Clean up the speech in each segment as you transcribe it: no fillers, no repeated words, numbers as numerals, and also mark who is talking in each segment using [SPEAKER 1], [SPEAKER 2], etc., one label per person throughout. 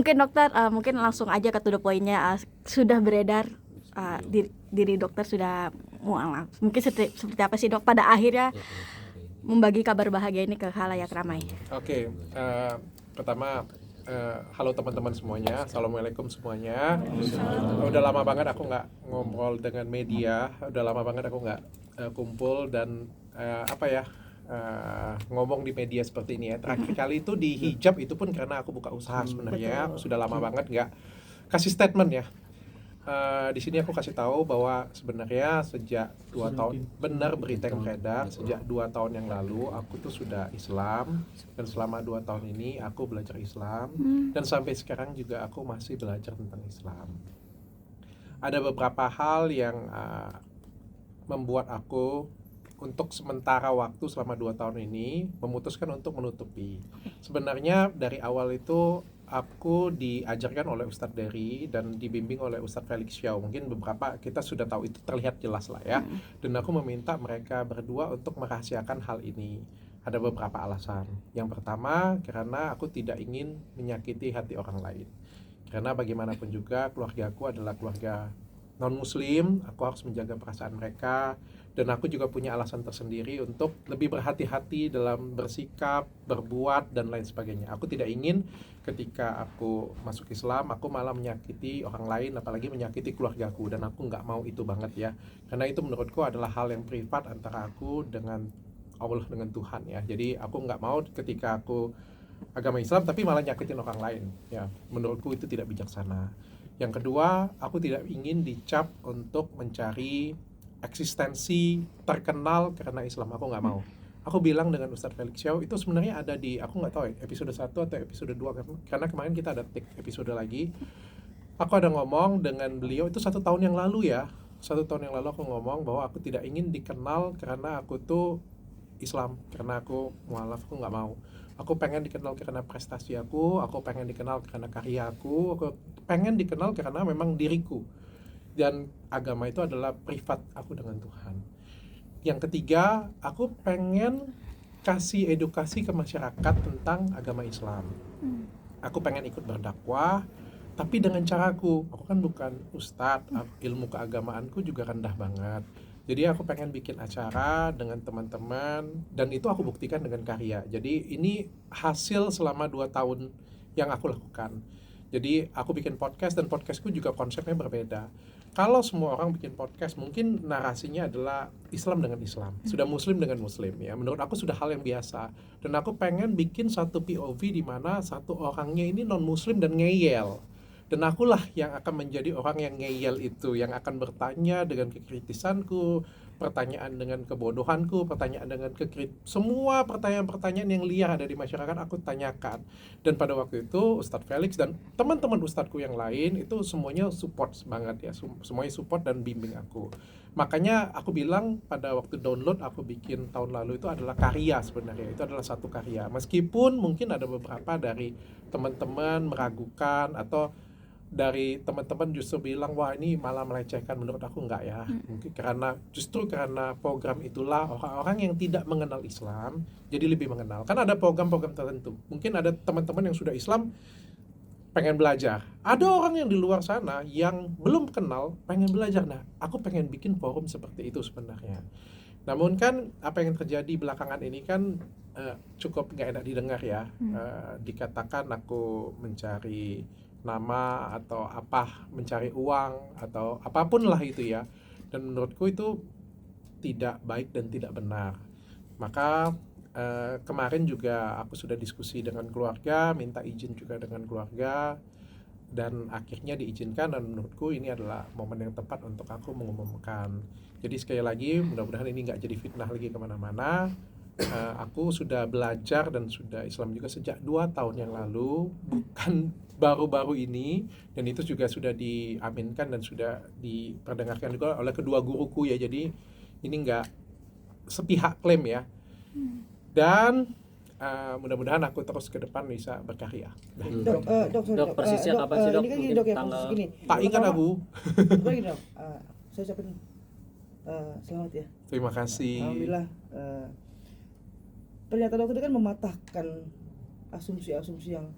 [SPEAKER 1] Mungkin dokter, mungkin langsung aja ke to the point-nya. Sudah beredar diri dokter sudah mualaf. Mungkin seperti apa sih dok pada akhirnya membagi kabar bahagia ini ke khalayak ramai?
[SPEAKER 2] Oke, pertama halo teman-teman semuanya, assalamualaikum semuanya. Udah lama banget aku nggak ngobrol dengan media, udah lama banget aku nggak kumpul dan ngomong di media seperti ini ya. Terakhir kali itu di hijab itu pun karena aku buka usaha sebenarnya. Sudah lama banget nggak kasih statement ya. Di sini aku kasih tahu bahwa sebenarnya sejak 2 tahun, benar berita yang beredar, sejak 2 tahun yang lalu aku tuh sudah Islam, dan selama 2 tahun ini aku belajar Islam, dan sampai sekarang juga aku masih belajar tentang Islam. Ada beberapa hal yang membuat aku untuk sementara waktu selama 2 tahun ini memutuskan untuk menutupi. Sebenarnya dari awal itu aku diajarkan oleh Ustadz Dery dan dibimbing oleh Ustadz Felix Xiao. Mungkin beberapa kita sudah tahu, itu terlihat jelas lah ya. Dan aku meminta mereka berdua untuk merahasiakan hal ini. Ada beberapa alasan. Yang pertama, karena aku tidak ingin menyakiti hati orang lain. Karena bagaimanapun juga keluargaku adalah keluarga non-muslim, aku harus menjaga perasaan mereka. Dan aku juga punya alasan tersendiri untuk lebih berhati-hati dalam bersikap, berbuat, dan lain sebagainya. Aku tidak ingin ketika aku masuk Islam, aku malah menyakiti orang lain, apalagi menyakiti keluargaku. Dan aku nggak mau itu banget ya. Karena itu menurutku adalah hal yang privat antara aku dengan Allah, dengan Tuhan ya. Jadi aku nggak mau ketika aku agama Islam tapi malah nyakitin orang lain ya. Menurutku itu tidak bijaksana. Yang kedua, aku tidak ingin dicap untuk mencari eksistensi terkenal karena Islam. Aku nggak mau. Aku bilang dengan Ustadz Felix Xiao itu sebenarnya ada di, aku nggak tahu ya, episode 1 atau episode 2, karena kemarin kita ada take episode lagi. Aku ada ngomong dengan beliau itu 1 tahun yang lalu ya. 1 tahun yang lalu aku ngomong bahwa aku tidak ingin dikenal karena aku tuh Islam, karena aku mualaf. Aku nggak mau. Aku pengen dikenal karena prestasi aku pengen dikenal karena karya aku pengen dikenal karena memang diriku. Dan agama itu adalah privat aku dengan Tuhan. Yang ketiga, aku pengen kasih edukasi ke masyarakat tentang agama Islam. Aku pengen ikut berdakwah, tapi dengan caraku. Aku kan bukan ustadz, ilmu keagamaanku juga rendah banget. Jadi aku pengen bikin acara dengan teman-teman, dan itu aku buktikan dengan karya. Jadi ini hasil selama 2 tahun yang aku lakukan. Jadi aku bikin podcast, dan podcastku juga konsepnya berbeda. Kalau semua orang bikin podcast, mungkin narasinya adalah Islam dengan Islam, sudah Muslim dengan Muslim ya. Menurut aku sudah hal yang biasa. Dan aku pengen bikin satu POV di mana satu orangnya ini non-Muslim dan ngeyel. Dan akulah yang akan menjadi orang yang ngeyel itu, yang akan bertanya dengan kekritisanku, pertanyaan dengan kebodohanku, pertanyaan dengan semua pertanyaan-pertanyaan yang liar ada di masyarakat aku tanyakan. Dan pada waktu itu Ustadz Felix dan teman-teman ustadzku yang lain itu semuanya support banget ya, semuanya support dan bimbing aku. Makanya aku bilang pada waktu download aku bikin tahun lalu itu adalah karya sebenarnya, itu adalah satu karya. Meskipun mungkin ada beberapa dari teman-teman meragukan atau dari teman-teman justru bilang wah ini malah melecehkan. Menurut aku enggak ya. Mungkin justru karena program itulah orang-orang yang tidak mengenal Islam jadi lebih mengenal. Kan ada program-program tertentu. Mungkin ada teman-teman yang sudah Islam pengen belajar. Ada orang yang di luar sana yang belum kenal pengen belajar. Nah, aku pengen bikin forum seperti itu sebenarnya. Namun kan apa yang terjadi belakangan ini kan cukup nggak enak didengar ya. Dikatakan aku mencari nama atau apa, mencari uang atau apapun lah itu ya. Dan menurutku itu tidak baik dan tidak benar. Maka kemarin juga aku sudah diskusi dengan keluarga, minta izin juga dengan keluarga, dan akhirnya diizinkan. Dan menurutku ini adalah momen yang tepat untuk aku mengumumkan. Jadi sekali lagi mudah-mudahan ini nggak jadi fitnah lagi kemana-mana. Aku sudah belajar dan sudah Islam juga sejak 2 tahun yang lalu, bukan baru-baru ini. Dan itu juga sudah diaminkan dan sudah diperdengarkan juga oleh kedua guruku ya. Jadi ini nggak sepihak klaim ya. Dan mudah-mudahan aku terus ke depan bisa berkarya.
[SPEAKER 3] Dok, persisnya kapan sih dok?
[SPEAKER 4] Ini kan gini dok ya,
[SPEAKER 3] Tanggal...
[SPEAKER 4] persis gini.
[SPEAKER 2] Tak ingat aku.
[SPEAKER 4] Begini dok, saya ucapin selamat ya.
[SPEAKER 2] Terima kasih.
[SPEAKER 4] Alhamdulillah. Pernyataan dokter kan mematahkan asumsi-asumsi yang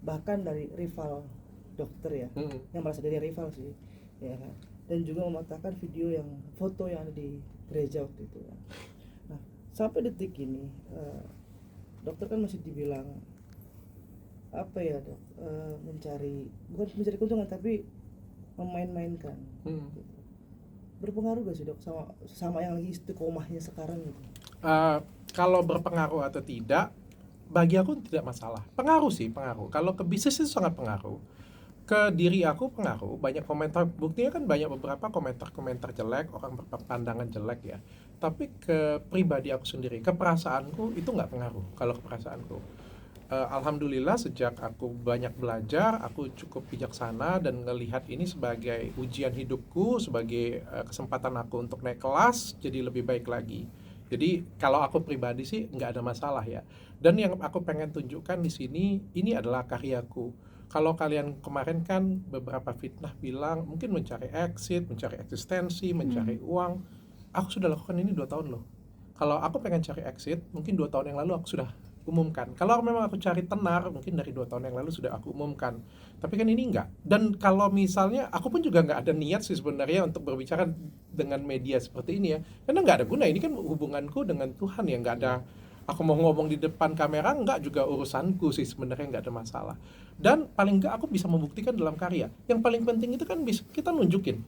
[SPEAKER 4] bahkan dari rival dokter ya, yang merasa diri rival sih, ya kan. Dan juga mematahkan video yang foto yang ada di gereja waktu itu. Nah, sampai detik ini dokter kan masih dibilang apa ya dok, bukan mencari keuntungan tapi memain-mainkan. Gitu. Berpengaruh gak sih dok sama yang lagi istiqomahnya sekarang gitu?
[SPEAKER 2] Kalau berpengaruh atau tidak, bagi aku tidak masalah. Pengaruh sih, pengaruh. Kalau ke bisnis itu sangat pengaruh. Ke diri aku pengaruh. Banyak komentar, buktinya kan banyak beberapa komentar-komentar jelek, orang berpandangan jelek ya. Tapi ke pribadi aku sendiri, ke perasaanku itu nggak pengaruh. Kalau ke perasaanku, alhamdulillah sejak aku banyak belajar, aku cukup bijaksana dan ngelihat ini sebagai ujian hidupku, sebagai kesempatan aku untuk naik kelas, jadi lebih baik lagi. Jadi kalau aku pribadi sih nggak ada masalah ya. Dan yang aku pengen tunjukkan di sini, ini adalah karyaku. Kalau kalian kemarin kan beberapa fitnah bilang mungkin mencari exit, mencari eksistensi, mencari uang. Aku sudah lakukan ini 2 tahun loh. Kalau aku pengen cari exit, mungkin 2 tahun yang lalu aku sudah umumkan. Kalau memang aku cari tenar, mungkin dari 2 tahun yang lalu sudah aku umumkan. Tapi kan ini enggak. Dan kalau misalnya, aku pun juga nggak ada niat sih sebenarnya untuk berbicara dengan media seperti ini ya. Karena nggak ada guna, ini kan hubunganku dengan Tuhan ya, nggak ada. Aku mau ngomong di depan kamera, nggak juga urusanku sih sebenarnya, nggak ada masalah. Dan paling nggak aku bisa membuktikan dalam karya. Yang paling penting itu kan bisa kita nunjukin.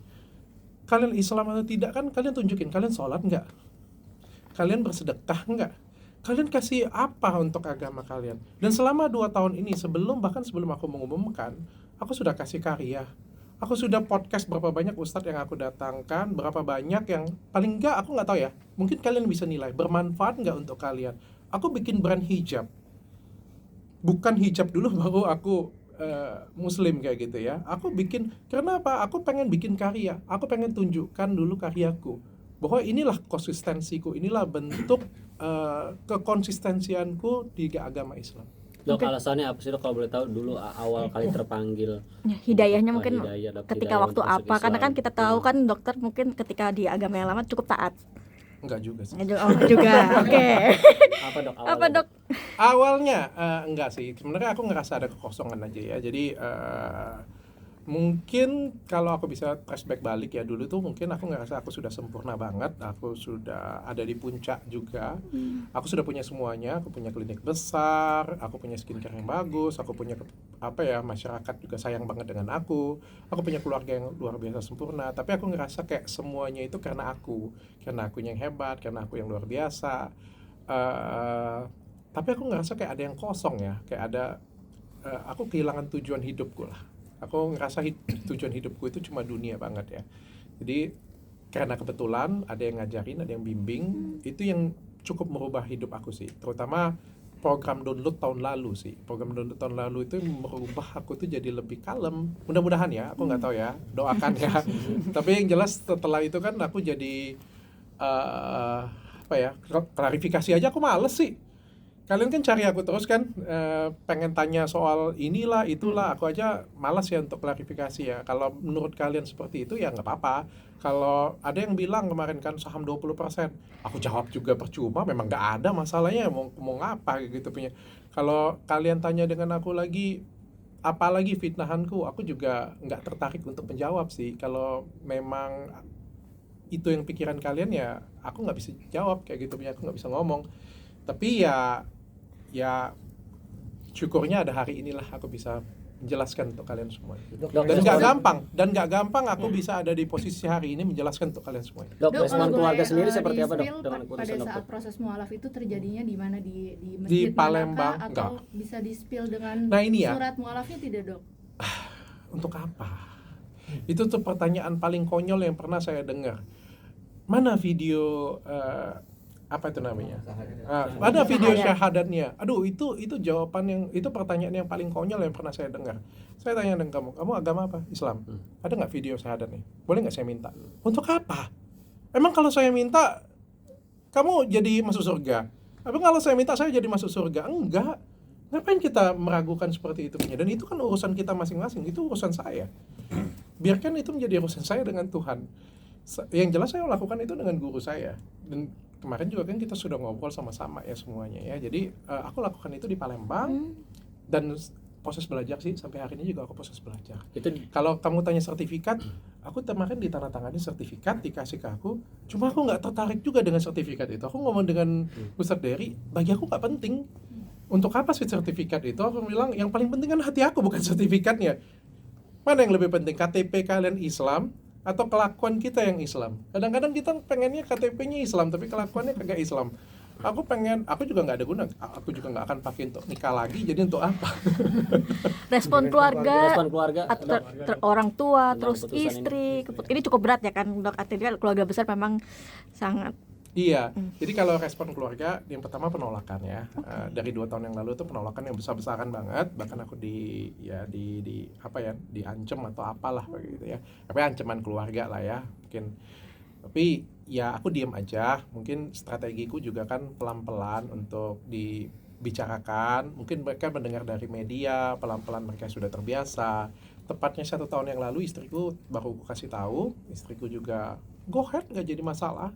[SPEAKER 2] Kalian Islam atau tidak kan, kalian tunjukin. Kalian sholat nggak? Kalian bersedekah nggak? Kalian kasih apa untuk agama kalian? Dan selama 2 tahun ini, bahkan sebelum aku mengumumkan, aku sudah kasih karya. Aku sudah podcast berapa banyak ustadz yang aku datangkan, berapa banyak yang paling enggak aku nggak tahu ya. Mungkin kalian bisa nilai bermanfaat nggak untuk kalian. Aku bikin brand hijab. Bukan hijab dulu baru aku muslim kayak gitu ya. Aku bikin karena apa? Aku pengen bikin karya. Aku pengen tunjukkan dulu karyaku. Bahwa inilah konsistensiku, inilah bentuk kekonsistensianku di agama Islam.
[SPEAKER 3] Dok, alasannya apa sih dok kalau boleh tahu dulu awal kali terpanggil?
[SPEAKER 1] Ya, hidayahnya mungkin
[SPEAKER 3] Hidayah,
[SPEAKER 1] ketika
[SPEAKER 3] hidayah
[SPEAKER 1] waktu
[SPEAKER 3] untuk masuk
[SPEAKER 1] apa? Karena kan
[SPEAKER 3] Islam.
[SPEAKER 1] kita tahu kan dokter mungkin ketika di agama yang lama cukup taat.
[SPEAKER 2] Enggak juga sih.
[SPEAKER 1] Enggak juga. Oke.
[SPEAKER 3] Apa dok?
[SPEAKER 1] Apa dok?
[SPEAKER 2] Awalnya enggak sih. Sebenarnya aku ngerasa ada kekosongan aja ya. Jadi mungkin kalau aku bisa flashback balik ya, dulu tuh mungkin aku ngerasa aku sudah sempurna banget, aku sudah ada di puncak juga, aku sudah punya semuanya, aku punya klinik besar, aku punya skincare yang bagus, aku punya masyarakat juga sayang banget dengan aku punya keluarga yang luar biasa sempurna. Tapi aku ngerasa kayak semuanya itu karena aku yang hebat, karena aku yang luar biasa. Tapi aku ngerasa kayak ada yang kosong ya, kayak ada aku kehilangan tujuan hidupku lah. Aku ngerasa tujuan hidupku itu cuma dunia banget ya. Jadi karena kebetulan ada yang ngajarin, ada yang bimbing, itu yang cukup merubah hidup aku sih. Terutama program download tahun lalu sih. Program download tahun lalu itu merubah aku tuh jadi lebih kalem. Mudah-mudahan ya, aku nggak tahu ya, doakan ya. Tapi yang jelas setelah itu kan aku jadi klarifikasi aja aku males sih. Kalian kan cari aku terus kan, pengen tanya soal inilah, itulah, aku aja malas ya untuk klarifikasi ya. Kalau menurut kalian seperti itu ya nggak apa-apa. Kalau ada yang bilang kemarin kan saham 20%, aku jawab juga percuma, memang nggak ada masalahnya, mau ngapa gitu punya. Kalau kalian tanya dengan aku lagi, apalagi fitnahanku, aku juga nggak tertarik untuk menjawab sih. Kalau memang itu yang pikiran kalian ya, aku nggak bisa jawab kayak gitu punya, aku nggak bisa ngomong. Tapi ya syukurnya ada hari inilah aku bisa menjelaskan untuk kalian semua. Dan nggak gampang aku bisa ada di posisi hari ini menjelaskan untuk kalian semua.
[SPEAKER 3] Dok, respon keluarga sendiri seperti apa dok?
[SPEAKER 5] Pada saat proses mualaf itu terjadinya di mana, di masjid
[SPEAKER 2] Di Palembang
[SPEAKER 5] atau bisa di-spill dengan surat mualafnya tidak dok?
[SPEAKER 2] Untuk apa? Itu tuh pertanyaan paling konyol yang pernah saya dengar. Mana video apa itu namanya? Ada video syahadatnya. Aduh, itu jawaban yang, itu pertanyaan yang paling konyol yang pernah saya dengar. Saya tanya dengan kamu agama apa? Islam. Ada nggak video syahadatnya? Boleh nggak saya minta? Untuk apa? Emang kalau saya minta kamu jadi masuk surga? Emang kalau saya minta saya jadi masuk surga? Enggak. Ngapain kita meragukan seperti itu punya? Dan itu kan urusan kita masing-masing. Itu urusan saya. Biarkan itu menjadi urusan saya dengan Tuhan. Yang jelas saya lakukan itu dengan guru saya. Dan kemarin juga kan kita sudah ngobrol sama-sama ya semuanya ya. Jadi aku lakukan itu di Palembang dan proses belajar sih, sampai hari ini juga aku proses belajar.
[SPEAKER 3] Itu
[SPEAKER 2] Kalau kamu tanya sertifikat, aku kemarin ditandatangani sertifikat dikasih ke aku, cuma aku nggak tertarik juga dengan sertifikat itu. Aku ngomong dengan Ustadz Dery, bagi aku nggak penting. Untuk apa sih sertifikat itu? Aku bilang yang paling penting kan hati aku, bukan sertifikatnya. Mana yang lebih penting, KTP kalian Islam atau kelakuan kita yang Islam? Kadang-kadang kita pengennya KTP-nya Islam tapi kelakuannya kagak Islam. Aku juga nggak ada guna, aku juga nggak akan pakai untuk nikah lagi, jadi untuk apa?
[SPEAKER 1] Respon keluarga,
[SPEAKER 3] respon keluarga,
[SPEAKER 1] orang tua,
[SPEAKER 3] Tentang
[SPEAKER 1] terus
[SPEAKER 3] putusan
[SPEAKER 1] istri, ini cukup berat ya kan Dok, artinya keluarga besar memang sangat.
[SPEAKER 2] Iya, jadi kalau respon keluarga, yang pertama penolakan ya. Dari 2 tahun yang lalu itu penolakan yang besar-besaran banget, bahkan aku diancam atau apalah begitu ya. Tapi ancaman keluarga lah ya, mungkin. Tapi ya aku diam aja, mungkin strategiku juga kan pelan-pelan untuk dibicarakan. Mungkin mereka mendengar dari media, pelan-pelan mereka sudah terbiasa. Tepatnya 1 tahun yang lalu istriku baru aku kasih tahu, istriku juga go ahead, nggak jadi masalah.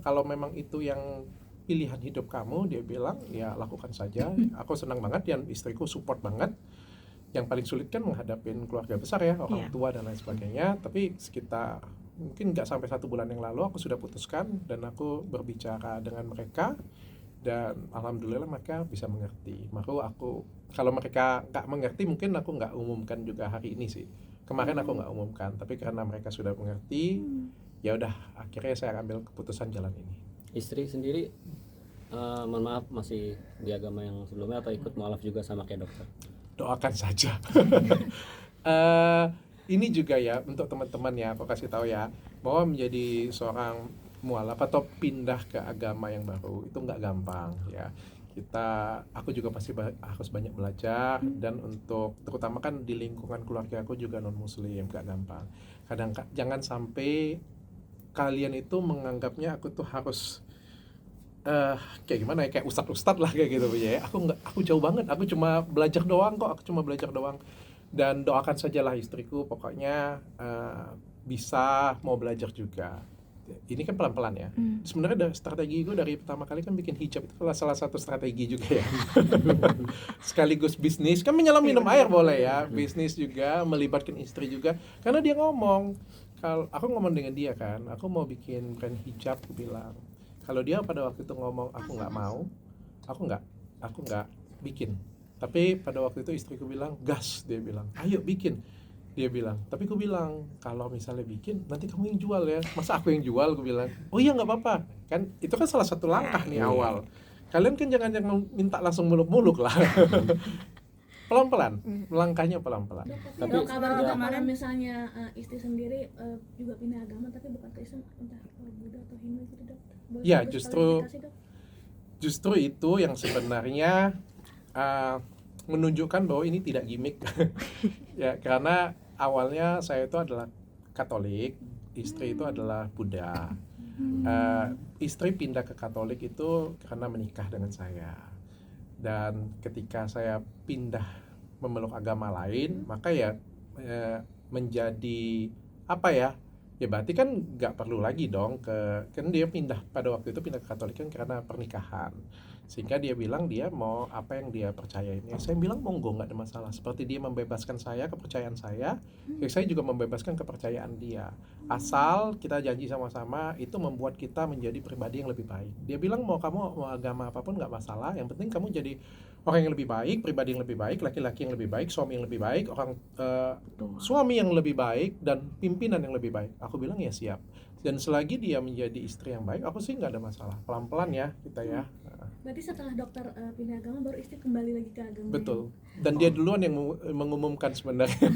[SPEAKER 2] Kalau memang itu yang pilihan hidup kamu, dia bilang ya lakukan saja. Aku senang banget dan istriku support banget. Yang paling sulit kan menghadapin keluarga besar ya, orang tua dan lain sebagainya. Tapi sekitar mungkin nggak sampai 1 bulan yang lalu aku sudah putuskan dan aku berbicara dengan mereka dan alhamdulillah mereka bisa mengerti. Maka kalau mereka nggak mengerti mungkin aku nggak umumkan juga hari ini sih. Kemarin aku nggak umumkan, tapi karena mereka sudah mengerti, ya udah akhirnya saya ambil keputusan jalan ini.
[SPEAKER 3] Istri sendiri mohon maaf masih di agama yang sebelumnya atau ikut mualaf juga sama kayak dokter?
[SPEAKER 2] Doakan saja. Ini juga ya untuk teman-teman ya, aku kasih tahu ya, bahwa menjadi seorang mualaf atau pindah ke agama yang baru itu nggak gampang ya. Aku juga pasti harus banyak belajar, dan untuk terutama kan di lingkungan keluarga aku juga non muslim, nggak gampang. Jangan sampai kalian itu menganggapnya aku tuh harus kayak gimana ya, kayak ustadz lah kayak gitu ya. Aku jauh banget, aku cuma belajar doang kok, dan doakan sajalah istriku pokoknya bisa mau belajar juga. Ini kan pelan-pelan ya. Sebenarnya strategi gue dari pertama kali kan bikin hijab itu salah satu strategi juga ya. Sekaligus bisnis, kan menyelam minum air boleh ya, bisnis juga, melibatkan istri juga. Karena dia ngomong, kalau aku ngomong dengan dia kan, aku mau bikin brand hijab, aku bilang. Kalau dia pada waktu itu ngomong aku nggak mau, aku nggak bikin. Tapi pada waktu itu istriku bilang, gas, dia bilang, ayo bikin. Dia bilang, tapi aku bilang, kalau misalnya bikin, nanti kamu yang jual ya. Masa aku yang jual, aku bilang, oh iya nggak apa-apa. Kan itu kan salah satu langkah nih awal. Kalian kan jangan minta langsung muluk-muluk lah. Pelan-pelan, langkahnya pelan-pelan.
[SPEAKER 3] Tapi
[SPEAKER 6] Dok, kabar
[SPEAKER 3] ya,
[SPEAKER 6] kemarin misalnya istri sendiri juga pindah agama tapi bukan ke Islam, entah Buddha atau Hindu gitu Dok. Boleh
[SPEAKER 2] Ya,
[SPEAKER 6] sekali
[SPEAKER 2] justru-
[SPEAKER 6] dikasih, Dok?
[SPEAKER 2] Justru itu yang sebenarnya menunjukkan bahwa ini tidak gimmick. Ya, karena awalnya saya itu adalah Katolik, istri itu adalah Buddha. Istri pindah ke Katolik itu karena menikah dengan saya. Dan ketika saya pindah memeluk agama lain, maka ya menjadi apa ya? Ya berarti kan nggak perlu lagi dong kan dia pada waktu itu pindah ke Katolik kan karena pernikahan. Sehingga dia bilang dia mau apa yang dia percayain. Ya saya bilang monggo, nggak ada masalah. Seperti dia membebaskan saya, kepercayaan saya, ya saya juga membebaskan kepercayaan dia. Asal kita janji sama-sama itu membuat kita menjadi pribadi yang lebih baik. Dia bilang mau agama apapun nggak masalah. Yang penting kamu jadi orang yang lebih baik, pribadi yang lebih baik, laki-laki yang lebih baik, suami yang lebih baik, suami yang lebih baik, dan pimpinan yang lebih baik. Aku bilang ya siap. Dan selagi dia menjadi istri yang baik, aku sih nggak ada masalah. Pelan-pelan ya kita ya.
[SPEAKER 6] Berarti setelah dokter pindah agama baru istri kembali lagi ke agama.
[SPEAKER 2] Betul. Dan dia duluan yang mengumumkan sebenarnya,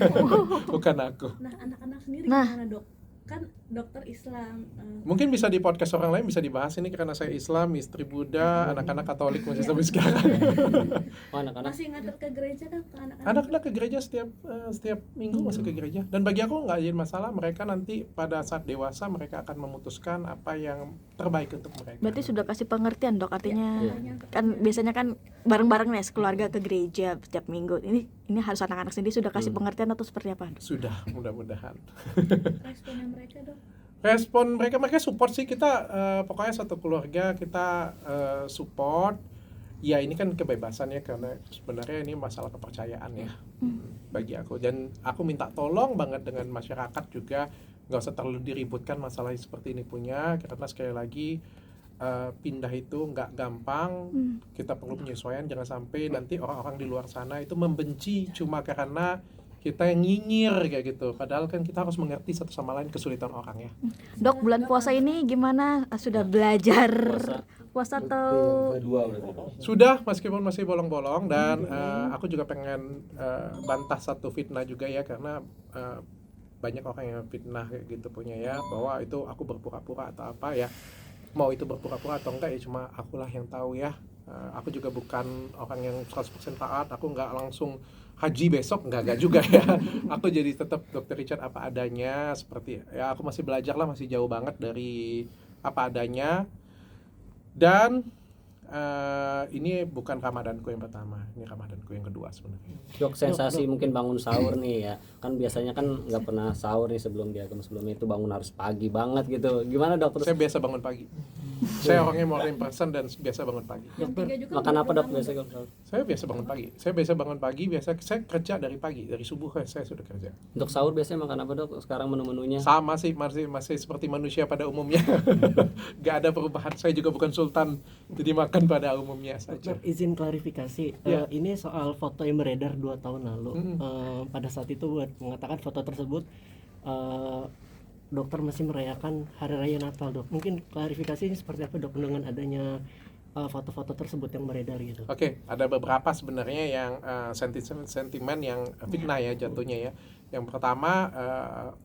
[SPEAKER 2] bukan aku.
[SPEAKER 6] Nah, anak-anak sendiri
[SPEAKER 1] Nah.
[SPEAKER 6] gimana, Dok? Kan dokter Islam.
[SPEAKER 2] Mungkin bisa di podcast orang lain bisa dibahas ini karena saya Islam, istri Buddha, anak-anak Katolik masih sampai sekarang.
[SPEAKER 3] oh, anak-anak
[SPEAKER 6] Masih ngantar ke gereja kan ke anak-anak?
[SPEAKER 2] Anak-anak ke gereja setiap minggu masih ke gereja. Dan bagi aku nggak jadi masalah. Mereka nanti pada saat dewasa mereka akan memutuskan apa yang terbaik untuk mereka.
[SPEAKER 1] Berarti sudah kasih pengertian Dok, artinya
[SPEAKER 6] Iya.
[SPEAKER 1] kan biasanya kan bareng-bareng nih sekeluarga ke gereja setiap minggu. Ini harus anak-anak sendiri sudah kasih pengertian atau seperti apa?
[SPEAKER 2] Sudah, mudah-mudahan.
[SPEAKER 6] Responnya mereka, Dok?
[SPEAKER 2] Respon mereka support sih kita, pokoknya satu keluarga kita support. Ya ini kan kebebasan ya, karena sebenarnya ini masalah kepercayaan ya bagi aku, dan aku minta tolong banget dengan masyarakat juga nggak usah terlalu diributkan masalah seperti ini punya, karena sekali lagi pindah itu nggak gampang, kita perlu penyesuaian, jangan sampai nanti orang-orang di luar sana itu membenci cuma karena kita yang nyinyir kayak gitu, padahal kan kita harus mengerti satu sama lain kesulitan orang ya.
[SPEAKER 1] Dok, bulan puasa ini gimana? Sudah belajar puasa atau
[SPEAKER 3] Kedua berarti.
[SPEAKER 2] Sudah, meskipun masih bolong-bolong, dan aku juga pengen bantah satu fitnah juga ya, karena banyak orang yang fitnah kayak gitu punya ya, bahwa itu aku berpura-pura atau apa ya. Mau itu berpura-pura atau enggak ya cuma akulah yang tahu ya. Aku juga bukan orang yang 100% taat, aku nggak langsung haji besok, enggak juga ya. Aku jadi tetap Dr. Richard apa adanya, seperti ya aku masih belajar lah, masih jauh banget dari apa adanya. Dan ini bukan Ramadanku yang pertama, ini Ramadanku yang kedua sebenarnya.
[SPEAKER 3] Dok, sensasi mungkin bangun sahur nih ya, kan biasanya kan nggak pernah sahur nih sebelum di agama sebelumnya itu bangun harus pagi banget gitu, gimana dok? Terus
[SPEAKER 2] Saya biasa bangun pagi. Saya orangnya morning person dan biasa bangun pagi.
[SPEAKER 6] Jam 3 juga
[SPEAKER 3] makan
[SPEAKER 6] udah
[SPEAKER 3] apa dok
[SPEAKER 6] bangun,
[SPEAKER 3] biasanya kalau sahur?
[SPEAKER 2] Saya biasa bangun pagi. Saya kerja dari pagi, dari subuh saya sudah kerja.
[SPEAKER 3] Untuk sahur biasanya makan apa dok? Sekarang menu-menunya?
[SPEAKER 2] Sama sih, masih seperti manusia pada umumnya. Gak ada perubahan. Saya juga bukan sultan, jadi makan pada umumnya saja.
[SPEAKER 7] Dokter, izin klarifikasi.
[SPEAKER 2] Ya.
[SPEAKER 7] Ini soal foto yang beredar 2 tahun lalu. Pada saat itu buat mengatakan foto tersebut dokter masih merayakan Hari Raya Natal, dok. Mungkin klarifikasi ini seperti apa, dok, dengan adanya foto-foto tersebut yang beredar gitu.
[SPEAKER 2] Oke, ada beberapa sebenarnya yang sentimen yang fitnah ya jatuhnya ya. Yang pertama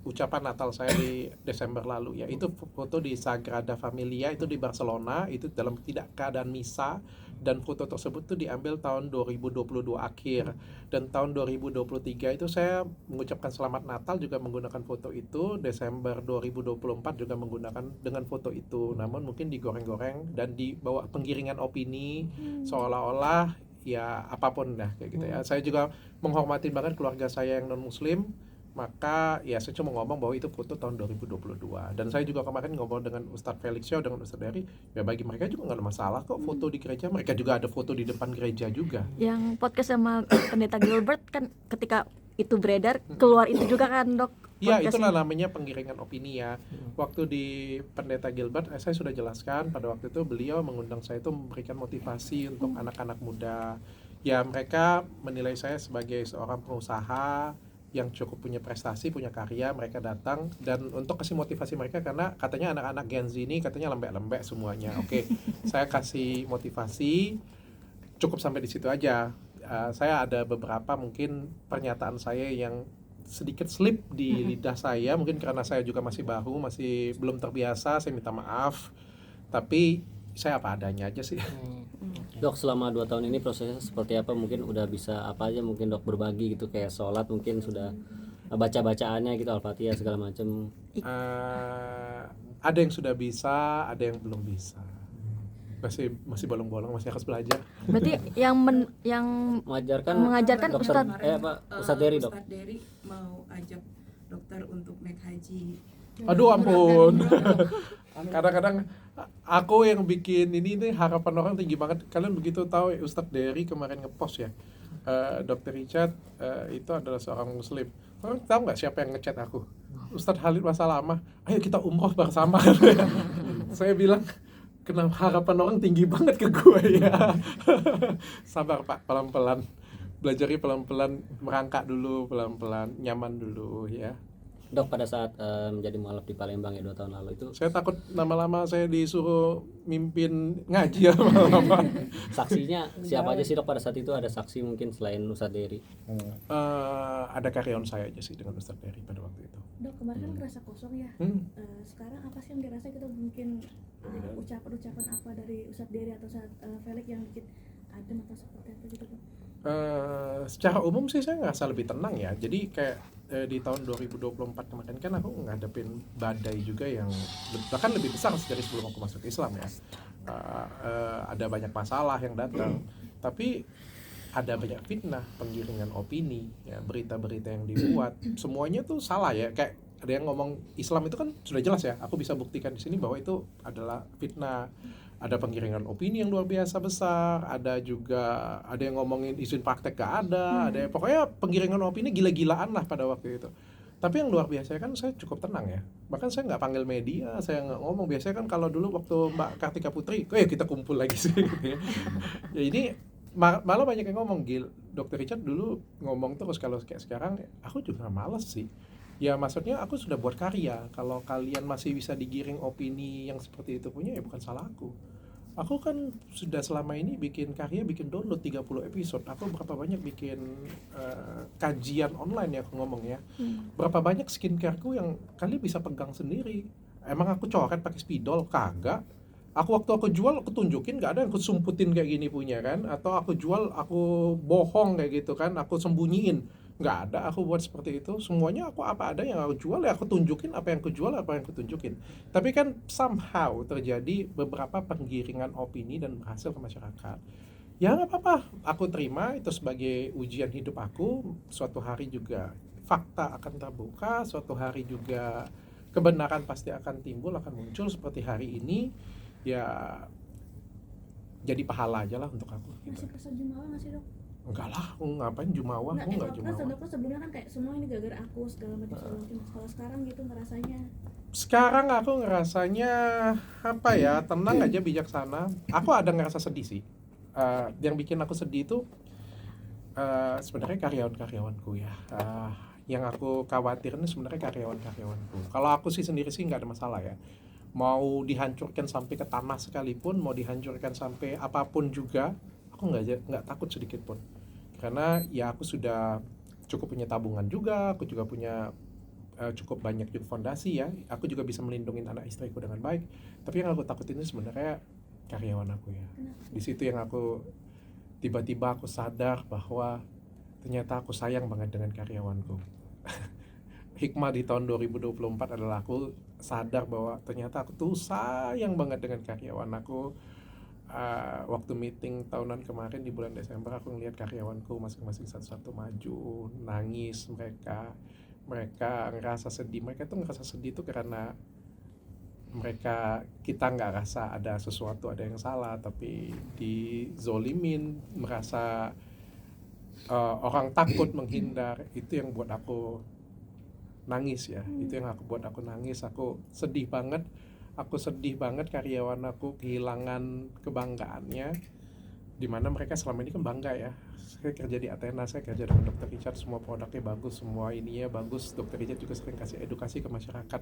[SPEAKER 2] ucapan Natal saya di Desember lalu ya, itu foto di Sagrada Familia itu di Barcelona, itu dalam tidak keadaan misa, dan foto tersebut tuh diambil tahun 2022 akhir, dan tahun 2023 itu saya mengucapkan selamat Natal juga menggunakan foto itu, Desember 2024 juga menggunakan dengan foto itu, namun mungkin digoreng-goreng dan dibawa penggiringan opini seolah-olah ya apapun dah kayak gitu ya. Saya juga menghormati banget keluarga saya yang non muslim, maka ya saya cuma ngomong bahwa itu foto tahun 2022. Dan saya juga kemarin ngomong dengan Ustadz Felixio, dengan Ustadz Dery, ya bagi mereka juga nggak ada masalah kok foto di gereja, mereka juga ada foto di depan gereja juga.
[SPEAKER 1] yang podcast sama Pendeta Gilbert kan ketika itu beredar keluar itu juga kan, dok?
[SPEAKER 2] Ya
[SPEAKER 1] Podcastnya.
[SPEAKER 2] itulah namanya penggiringan opini ya. Waktu di Pendeta Gilbert saya sudah jelaskan pada waktu itu, beliau mengundang saya itu memberikan motivasi untuk anak-anak muda. Ya mereka menilai saya sebagai seorang pengusaha yang cukup punya prestasi, punya karya, mereka datang dan untuk kasih motivasi mereka, karena katanya anak-anak Gen Z ini katanya lembek-lembek semuanya. Oke, saya kasih motivasi, cukup sampai di situ aja. Saya ada beberapa mungkin pernyataan saya yang sedikit slip di lidah saya, mungkin karena saya juga masih baru, masih belum terbiasa, saya minta maaf. Tapi saya apa adanya aja sih.
[SPEAKER 3] Dok, selama 2 tahun ini prosesnya seperti apa? Mungkin udah bisa apa aja mungkin dok berbagi gitu, kayak sholat mungkin sudah baca-bacaannya gitu, Al-Fatihah segala macam.
[SPEAKER 2] Ada yang sudah bisa, ada yang belum bisa. Masih bolong-bolong, masih harus belajar.
[SPEAKER 1] Berarti yang mengajarkan
[SPEAKER 3] dokter,
[SPEAKER 1] Ustadz
[SPEAKER 3] Ustadz Dery dok.
[SPEAKER 8] Ustadz Dery mau ajak dokter untuk naik haji.
[SPEAKER 2] Aduh ampun. Kadang-kadang aku yang bikin ini nih, harapan orang tinggi banget. Kalian begitu tahu Ustadz Dery kemarin ngepost ya, Dr. Richard itu adalah seorang muslim. Orang tahu nggak siapa yang ngechat aku? Ustadz Halid Wasalama, ayo kita umroh bersama. Saya bilang, kenapa harapan orang tinggi banget ke gue ya. Sabar Pak, pelan-pelan. Belajarnya pelan-pelan, merangkak dulu, pelan-pelan, nyaman dulu ya.
[SPEAKER 3] Dok, pada saat menjadi mualaf di Palembang ya 2 tahun lalu itu,
[SPEAKER 2] Saya takut lama-lama saya disuruh mimpin ngaji ya lama-lama.
[SPEAKER 3] saksinya siapa aja sih dok pada saat itu? Ada saksi mungkin selain Ustadz Dery?
[SPEAKER 2] Ada karyawan saya aja sih dengan Ustadz Dery pada waktu itu.
[SPEAKER 6] Dok, kemarin kan kerasa kosong ya. Sekarang apa sih yang dirasa gitu, mungkin ucapan-ucapan apa dari Ustadz Dery atau Ustadz Felix yang bikin adem atau seperti apa gitu, Dok?
[SPEAKER 2] Secara umum sih saya ngerasa lebih tenang ya. Jadi kayak di tahun 2024 kemarin kan aku ngadepin badai juga yang bahkan lebih besar dari sebelum aku masuk Islam ya. Ada banyak masalah yang datang, tapi ada banyak fitnah, penggiringan opini, ya, berita-berita yang dibuat, semuanya tuh salah ya. Kayak ada yang ngomong Islam itu kan sudah jelas ya. Aku bisa buktikan di sini bahwa itu adalah fitnah. ada penggiringan opini yang luar biasa besar, ada yang ngomongin izin praktek gak ada, pokoknya penggiringan opini gila-gilaan lah pada waktu itu. Tapi yang luar biasa kan saya cukup tenang ya, bahkan saya nggak panggil media, saya nggak ngomong. Biasanya kan kalau dulu waktu Mbak Kartika Putri, kita kumpul lagi sih gitu ya. Ya ini malah banyak yang ngomong, Dr. Richard dulu ngomong terus, kalau kayak sekarang aku juga males sih. Ya maksudnya aku sudah buat karya, kalau kalian masih bisa digiring opini yang seperti itu punya, ya bukan salah aku. Aku kan sudah selama ini bikin karya, bikin download 30 episode. Aku berapa banyak bikin kajian online ya aku ngomong ya. Berapa banyak skincareku yang kalian bisa pegang sendiri. Emang aku coret pakai spidol? Kagak. Waktu aku jual, aku tunjukin, gak ada yang aku sumputin kayak gini punya kan. Atau aku jual, aku bohong kayak gitu kan, aku sembunyiin. Nggak ada aku buat seperti itu. Semuanya aku apa ada yang aku jual, ya aku tunjukin apa yang aku jual, apa yang aku tunjukin. Tapi kan somehow terjadi beberapa penggiringan opini dan berhasil ke masyarakat. Ya nggak apa-apa, aku terima itu sebagai ujian hidup aku. Suatu hari juga fakta akan terbuka, suatu hari juga kebenaran pasti akan timbul, akan muncul seperti hari ini. Ya jadi pahala aja lah untuk aku.
[SPEAKER 6] Masih kerasa jumawa nggak sih, Dok?
[SPEAKER 2] Enggak lah, aku ngapain jumawa, aku enggak jumawa.
[SPEAKER 6] Dokter sebelumnya kan kayak semua ini gara-gara aku segala macam. Kalau sekarang gitu ngerasanya?
[SPEAKER 2] Sekarang aku ngerasanya apa ya, tenang aja, bijaksana. Aku ada ngerasa sedih sih. Yang bikin aku sedih itu sebenarnya karyawan-karyawanku ya. Yang aku khawatirin sebenarnya karyawan-karyawanku. Kalau aku sih sendiri sih nggak ada masalah ya. Mau dihancurkan sampai ke tanah sekalipun, mau dihancurkan sampai apapun juga, aku nggak takut sedikit pun, karena ya aku sudah cukup punya tabungan juga, aku juga punya cukup banyak juga fondasi ya, aku juga bisa melindungi anak istriku dengan baik. Tapi yang aku takutin ini sebenarnya karyawan aku ya. Di situ yang aku tiba-tiba aku sadar bahwa ternyata aku sayang banget dengan karyawanku. Hikmah di tahun 2024 adalah aku sadar bahwa ternyata aku tuh sayang banget dengan karyawan aku. Waktu meeting tahunan kemarin di bulan Desember, aku ngelihat karyawanku masing-masing satu-satu maju, nangis, mereka ngerasa sedih. Mereka tuh ngerasa sedih tuh karena kita nggak rasa ada sesuatu, ada yang salah, tapi dizolimin, merasa orang takut, menghindar. Itu yang buat aku nangis ya. Itu yang buat aku nangis. Aku sedih banget karyawan aku kehilangan kebanggaannya, dimana mereka selama ini kan bangga ya. Saya kerja di Athena, saya kerja dengan Dr. Richard, semua produknya bagus, semua ininya bagus. Dr. Richard juga sering kasih edukasi ke masyarakat.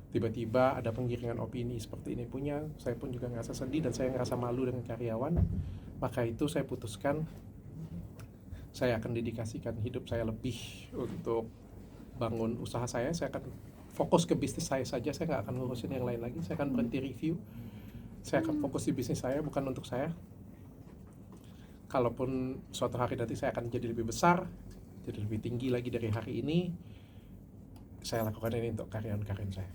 [SPEAKER 2] Tiba-tiba ada penggiringan opini seperti ini punya, saya pun juga ngerasa sedih dan saya ngerasa malu dengan karyawan. Maka itu saya putuskan, saya akan dedikasikan hidup saya lebih untuk bangun usaha saya akan fokus ke bisnis saya saja, saya nggak akan ngurusin yang lain lagi. Saya akan berhenti review, saya akan fokus di bisnis saya, bukan untuk saya. Kalaupun suatu hari nanti saya akan jadi lebih besar, jadi lebih tinggi lagi dari hari ini, saya lakukan ini untuk karyawan-karyawan saya.